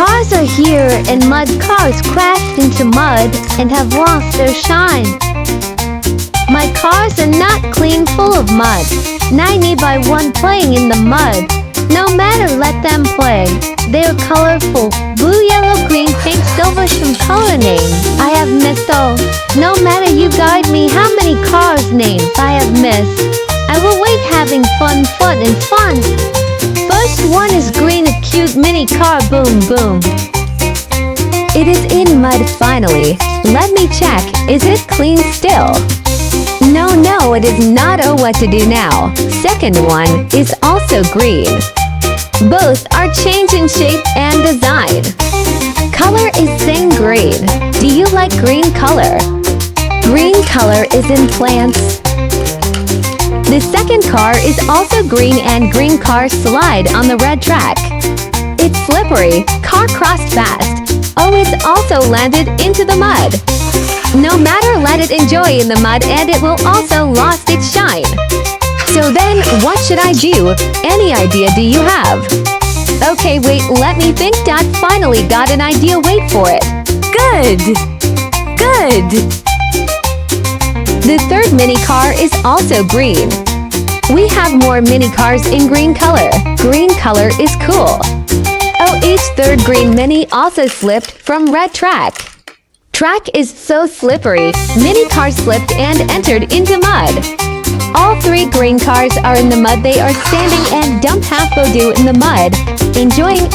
Cars are here and mud cars crashed into mud and have lost their shine. My cars are not clean, full of mud. 90 by 1 playing in the mud. No matter, let them play. They're colorful. Blue, yellow, green, pink, silver, some color names I have missed all. No matter, you guide me how many cars names I have missed. I will wait, having fun and fun. First one is green, a cute mini car, boom boom. It is in mud finally. Let me check, is it clean still? No, it is not. Oh, what to do now? Second one is also green. Both are changing shape and design. Color is same green. Do you like green color? Green color is in plants. The second car is also green and green car slide on the red track. It's slippery, car crossed fast. Oh, it's also landed into the mud. No matter, let it enjoy in the mud and it will also lost its shine. So then, what should I do? Any idea do you have? Okay, wait, let me think. Dad finally got an idea, wait for it. Good! The third mini car is also green. We have more mini cars in green color. Green color is cool. Oh, each third green mini also slipped from red track. Track is so slippery, mini car slipped and entered into mud. All three green cars are in the mud. They are standing and dump half Bodoo in the mud, enjoying.